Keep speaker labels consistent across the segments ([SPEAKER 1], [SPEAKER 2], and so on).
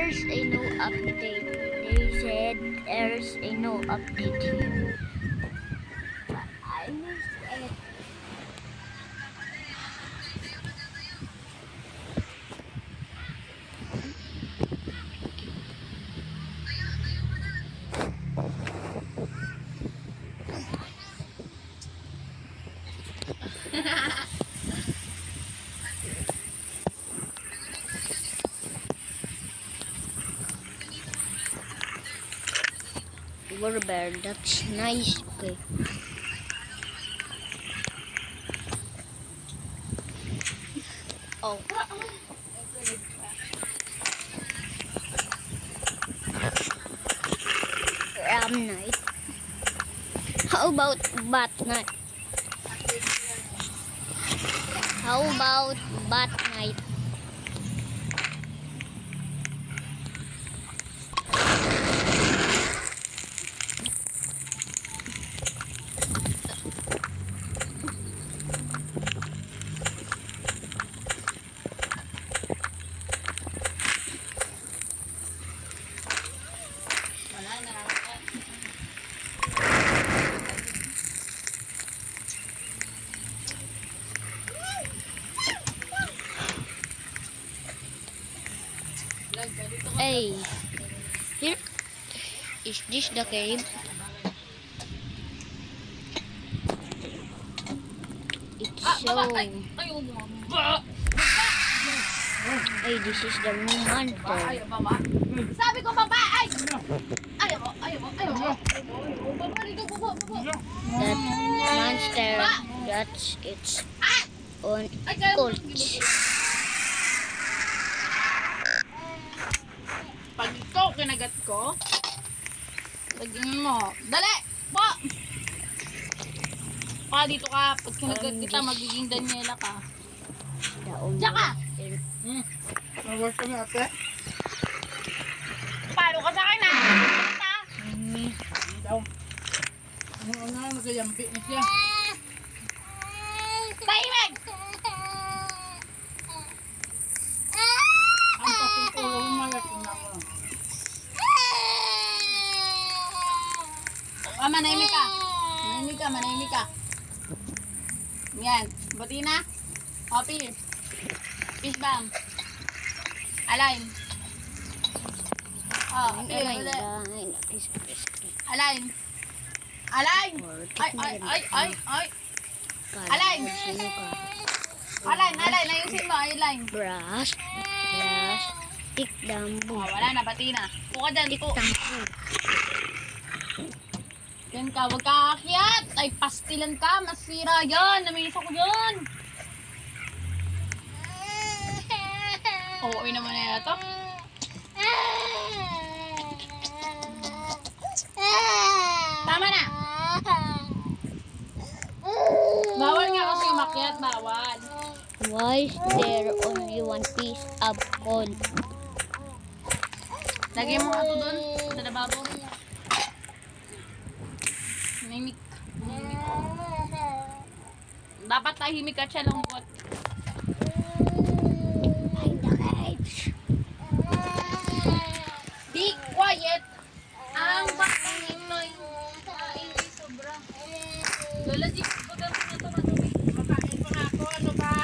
[SPEAKER 1] there's a no update. They said there's a no update here. But I missed it. Bear, that's nice. Okay. Oh. Ram night. How about bat night? How about bat night? Hey, here is this the cave? It's so. Hey, this is the new monster.
[SPEAKER 2] Sabi ko baba ay. Ayaw mo.
[SPEAKER 1] That monster, that's its own cult.
[SPEAKER 2] Pag ito kinagat ko, lagyan mo. Dali! Po! Dito ka. Pag kinagat kita, magiging Daniela ka. Diyan ka!
[SPEAKER 3] Nawag ka na ate.
[SPEAKER 2] Paano ka sa akin ha?
[SPEAKER 3] Daw. Ano, nagayampi na siya.
[SPEAKER 2] Tahimik!
[SPEAKER 3] Ang patutulo malaking na mo.
[SPEAKER 2] Manahimik ka. Manahimik ka. Yan. Bati na. Copy. Fish bomb. Align. Align. Align. Ay. Align. Ayusin mo. Align.
[SPEAKER 1] Brush. Tick dambo.
[SPEAKER 2] Wala na. Bati na. Puka dyan.
[SPEAKER 1] Tick tampo.
[SPEAKER 2] Yan ka. Huwag ka aakyat. Ay, pastilan ka. Masira yan. Namisa ko yan. Oo, naman na ito. Tama na. Bawal nga kasi umakyat. Bawal.
[SPEAKER 1] Why is there only one piece of coal?
[SPEAKER 2] Lagay mo nga ito doon. Sa lababo. Tahimik. Dapat tahimik at siya lungkot. Be quiet. Ang batang ito ay hindi sobra. Lola, di ko ba na ito matubig? Makain pa nga ako. Ano ba?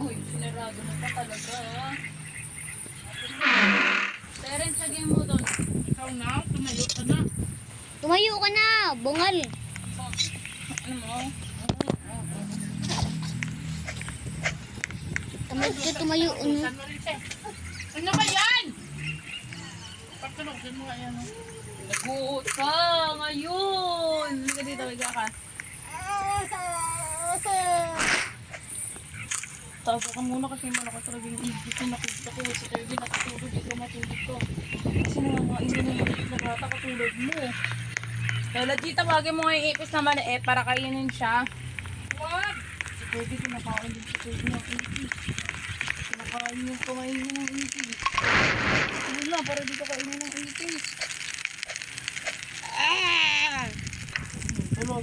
[SPEAKER 2] Uy, sinarado na pa talaga. Terence, lagyan mo doon.
[SPEAKER 3] Ikaw na, tumayo ka na.
[SPEAKER 1] Tumayo ka na, bungal.
[SPEAKER 3] Ano mo?
[SPEAKER 1] Tamad ka tumayo.
[SPEAKER 3] Saan mo rin siya? Ano ba yan? Pagtulog, saan mo kaya no?
[SPEAKER 2] Naguot ka ngayon. Halika dito, higa ka. Taas ka muna kasi malakas talaga yung ibig ko nakita ko. Sa tayo din nakatulog, di ka matulog ko. Kasi nangangainin na yung na bata katulad mo. Lola G, tawagin mo nga yung ipis na maliit para kainin siya. What? Si Pwede kinakain din si Pwede ng ipis. Kinakain yung kumain niya ng ipis. Ano na, para dito kainin ng ipis. Tulog.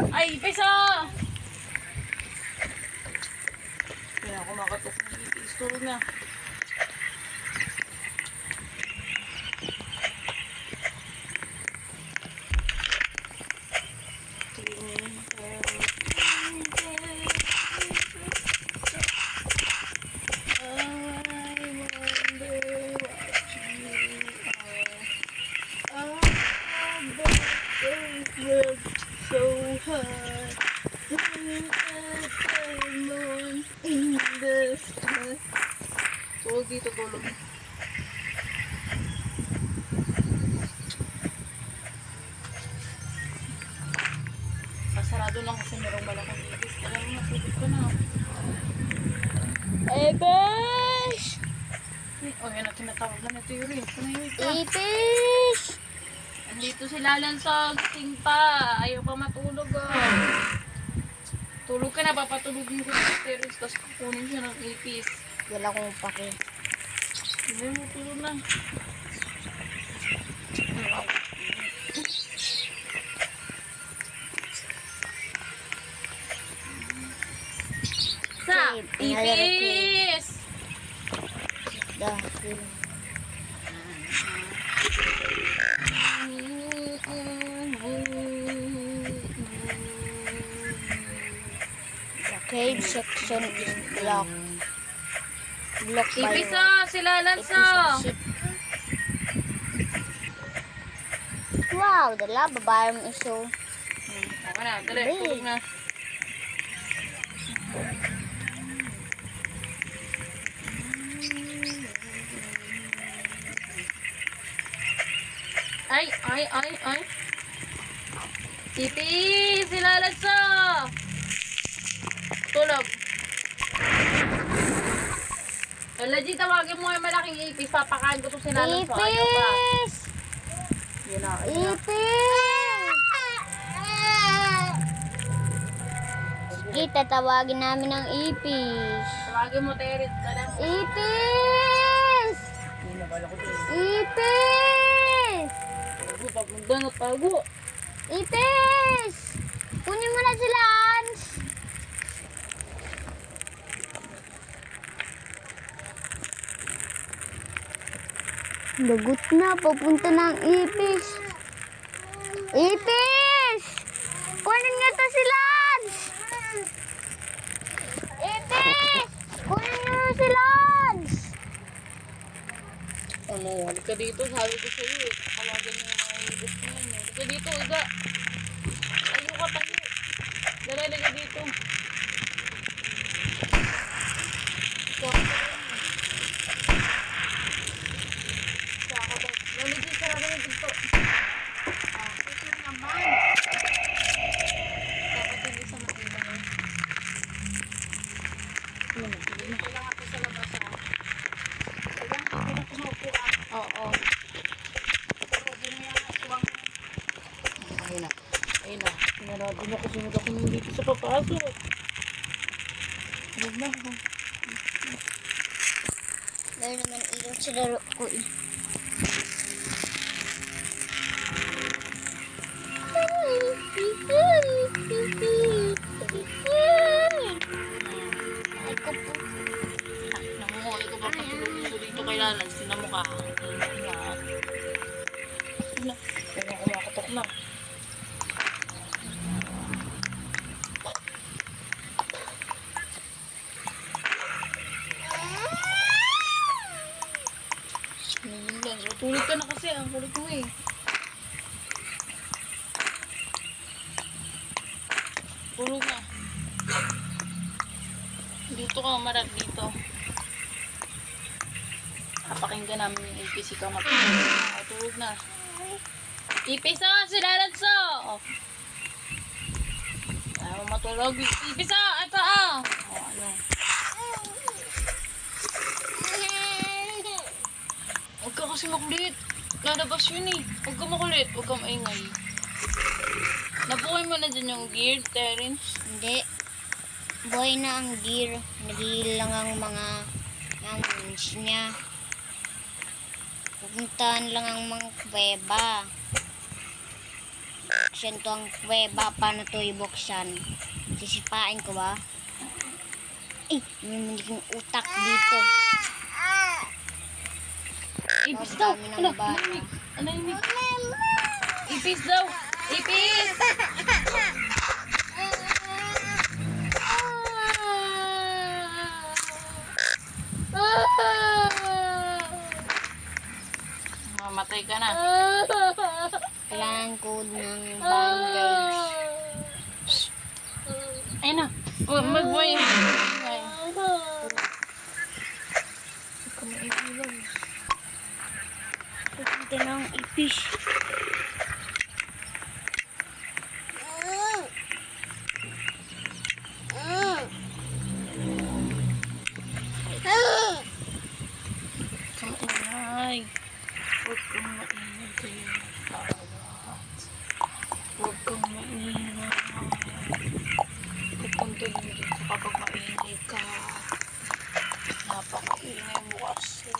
[SPEAKER 2] Ay, ipis ah! Kaya ako makatok ng ipis. Tulog na. Tulog dito, tulog. Pasarado lang kasi merong malaking ipis. Alam mo, natulog ka na.
[SPEAKER 1] Ipis!
[SPEAKER 2] Oh, yan ang tinatawag na na theory. Panayos ka.
[SPEAKER 1] Ipis!
[SPEAKER 2] Andito si Lalan sa gising pa. Ayaw pa matulog ah. Tulog ka na, papatulogin ko sa terrace kasi kukunin siya ng ipis.
[SPEAKER 1] Wala akong pake.
[SPEAKER 2] Hindi mo, tulog na. Sa ipis!
[SPEAKER 1] Dahil. The cave section is blocked. Blocked by
[SPEAKER 2] Ipis ah! Si Lalan sa!
[SPEAKER 1] ship. Wow, the lava biome is so...
[SPEAKER 2] Tama na, dali, tulog na. Ay. Ipis! Si Lalan sa! Tulog. Lola G, tawagin mo yung malaking ipis. Papakain ko to si Lalan sa. Ayaw pa.
[SPEAKER 1] Ipis!
[SPEAKER 2] Yun na.
[SPEAKER 1] Ipis! Sige, tatawagin namin ng ipis.
[SPEAKER 2] Tawagin mo, Terit.
[SPEAKER 1] Ipis! Ipis!
[SPEAKER 2] Pagmunda na tago.
[SPEAKER 1] Ipis! Kunin mo na si Lance! Lagot na, papunta na ang ipis. Ipis! Kunin nga to si Lance! Ipis! Kunin nga si Lance!
[SPEAKER 2] Ano, halika dito. Sabi ko sa iyo. Tawagin mo yung mga ibig mo yan. Halika dito, iga. Tayo ka, tayo. Dali, halika dito. Saka ba? Lola G, sarado yung dito. Ito naman. Dapat hindi sa makina mo. Kailangan ako sa labas ha. Kailangan kumaupo ka. Oo. Ayun na. Pinarado na kasi sunod ako nung dito sa papasok. Huwag na.
[SPEAKER 1] Meron naman ilaw sa laro ko eh. Ay ko po.
[SPEAKER 2] Namuhay ko ba patulogin ko dito kay Lalan? Sina mo ka? Kaya kumakatok na. ka na kasi. Ang kulit mo eh. Tulog na. Dito ka, umarap dito. Napakinggan namin yung ipis, ikaw matulog. Tulog na. Ipis na, sila Lanso! Ayaw mo matulog. Ipis na, ito ah! O, ano? Huwag ka kasi makulit. Lalabas yun eh. Huwag ka makulit. Huwag ka maingay. Nabuhay mo na dyan yung gear, Terence.
[SPEAKER 1] Hindi. Buhay na ang gear. Naghilang ang mga moons niya. Pupuntahan lang ang mga kuweba. Buksan to ang kuweba. Paano to ibuksan? Sisipain ko ba? Ay, may maniging utak dito.
[SPEAKER 2] Ipis daw.
[SPEAKER 1] Dami ng
[SPEAKER 2] Ano?
[SPEAKER 1] bata.
[SPEAKER 2] Ano yung ipis daw? Ipis! Mamatay ka na.
[SPEAKER 1] Kailangan ko ng bandage.
[SPEAKER 2] Ayun na. Magbuhay.
[SPEAKER 1] Pupunta ng ipis.
[SPEAKER 2] Ay. Huwag kang maingay. Huwag kang maingay. Pupunta din dito kapag maingay ka. Napakaingay mo kasi.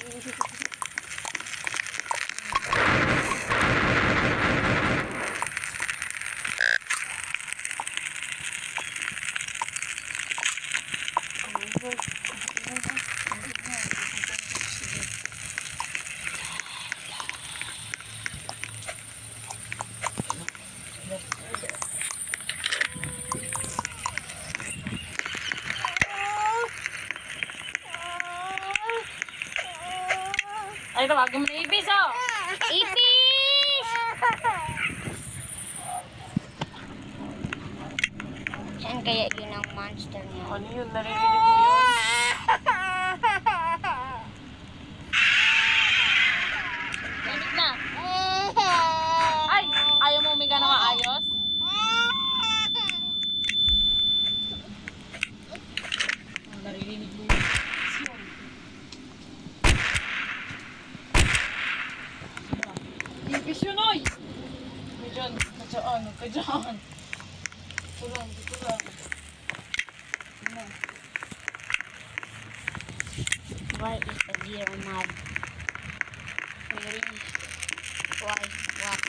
[SPEAKER 2] Ay, tawagin mo na Ipis, oh!
[SPEAKER 1] Ipis! Saan kaya yun ang monster niya?
[SPEAKER 2] Ano yun? Naririnig mo yun? Lamig na. Ay! Ayaw mo umiga na maayos? Naririnig mo yun. Ipis yun, oy! Kadyan, kadyan, kadyan. Dito lang, dito lang. Ano?
[SPEAKER 1] Why is the deer mad?
[SPEAKER 2] Naririnig.
[SPEAKER 1] Why? What?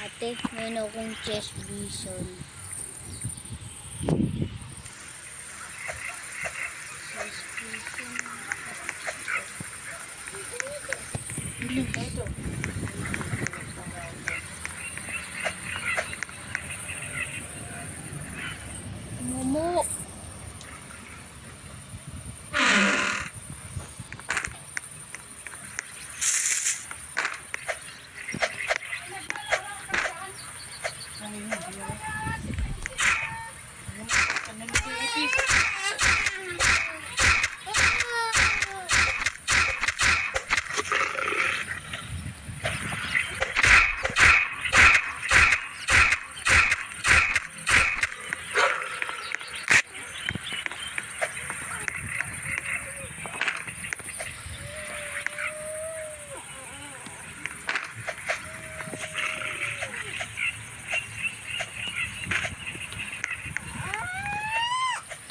[SPEAKER 1] Ate, mayroon akong chest bison. Chest bison.
[SPEAKER 2] Mumu.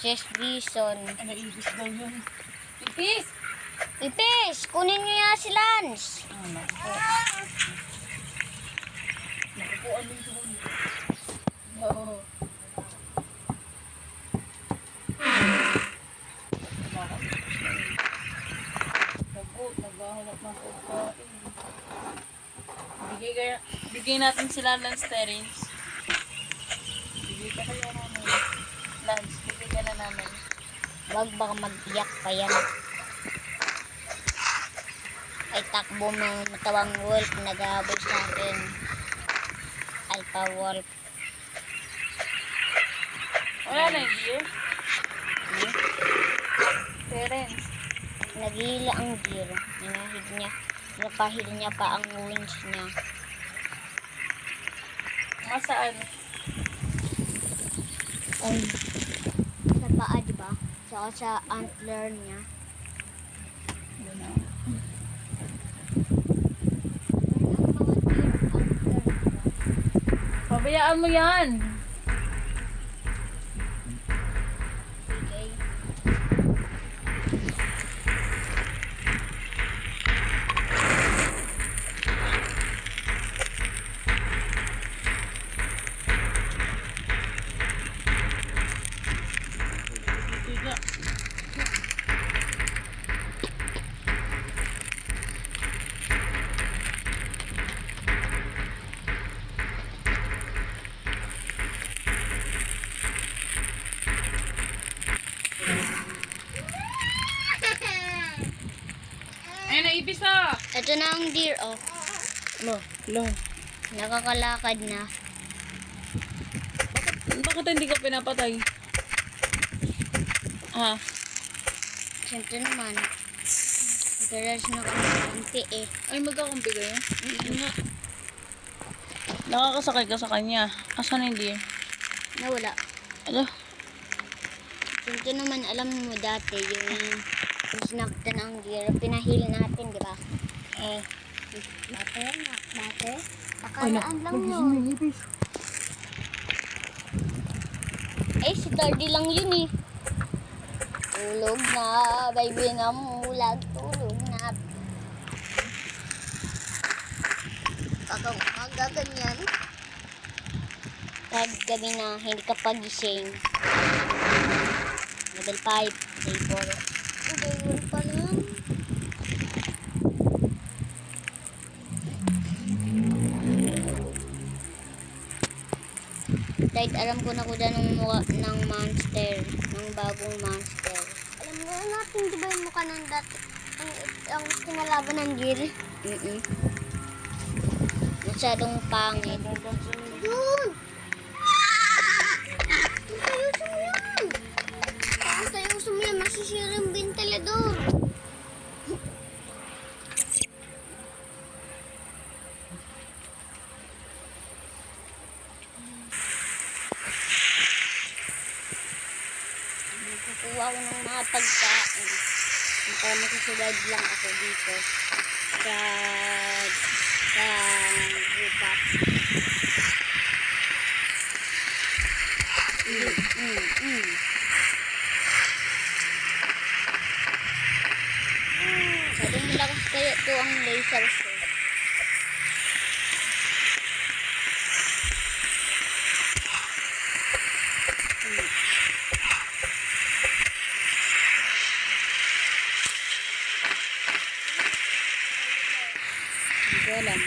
[SPEAKER 1] Chest bison.
[SPEAKER 3] Ano, ibis daw yun.
[SPEAKER 2] Ipis!
[SPEAKER 1] Ipis! Kunin niyo yan si Lance.
[SPEAKER 3] Ah, naku. Nakukuan din doon.
[SPEAKER 2] Oo. Lagot, naghahanap ng pagkain. Bigay natin sila Lance Terence. Bigay ka kaya namin. Lance, bigay ka na namin.
[SPEAKER 1] Wag baka mag-iyak pa yan. Ay takbo mo matawang wolf. Naghahabol sa akin. Alpha wolf.
[SPEAKER 2] Wala na yung gear. Terence.
[SPEAKER 1] Naghihila ang gear. Ninahid niya. Napahid niya pa ang wounds niya.
[SPEAKER 2] Masaan?
[SPEAKER 1] Ay. Sa paa, diba? Saka sa antler niya.
[SPEAKER 2] Yun na. Pabayaan mo yan.
[SPEAKER 1] Okay.
[SPEAKER 3] Tiga. Ay, naibis ah!
[SPEAKER 1] Ito na ang deer, oh.
[SPEAKER 2] Lo, lo.
[SPEAKER 1] Nakakalakad na.
[SPEAKER 2] Bakit hindi ka pinapatay? Ah,
[SPEAKER 1] Siyempre naman. Interes na kami konti eh.
[SPEAKER 2] ay magkakampi kayo? Nga. Nakakasakay ka sa kanya. Asan hindi?
[SPEAKER 1] Nawala.
[SPEAKER 2] Ano?
[SPEAKER 1] Siyempre naman, alam mo dati, yung sinaktan ang deer, pinahil natin, di ba?
[SPEAKER 2] Oh.
[SPEAKER 1] Dati na, dati. Pakalaan lang yun. Eh, si Tardy lang yun eh. Tulog na, baby na mulag, tulog na. Kagaganyan. Kahit gabi na, hindi ka pagising. Level 5, day 4. Day 1 pa lang. Kahit alam ko na kuda ng mukha ng monster, ng bagong monster. Alam mo natin, di ba yung mukha ng dati? Ang kinalaban ng gear? Masyadong pangit. Yun! Ayusin mo yan! Basta ayusin mo yan, masisira yung ventilador. Kukuha ko ng mga pagkain. Para masusunod lang ako dito. Sa gubat. Sabi malakas kaya ito ang laser sword. Hindi ko alam.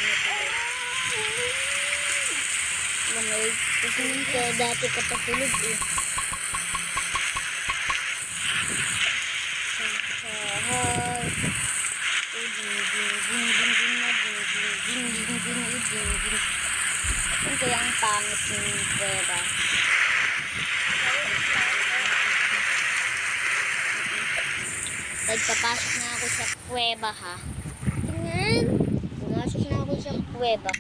[SPEAKER 1] matulog. Lamig. Kasi nito, dati ka patulog eh. Sahay. Ano kaya ang pangit ng pwera? Nagpapasok na ako sa kuweba ha. Tingnan. Pumasok na ako sa kuweba.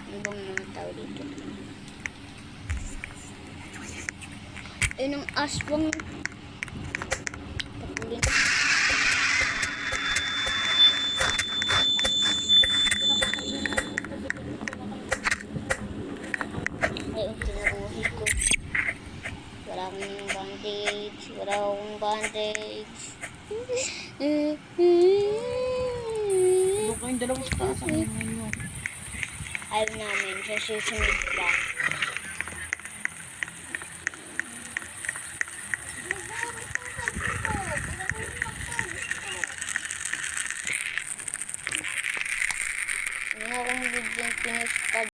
[SPEAKER 1] Ano bang mga tao dito? Ayun ang aswang. Patulin. Ayun, tinabuhi ko. Wala akong bandage. Wala akong bandage.
[SPEAKER 2] Doon kayong dalawa sa taas ang ingay nyo.
[SPEAKER 1] Ayaw namin sa susunod pa.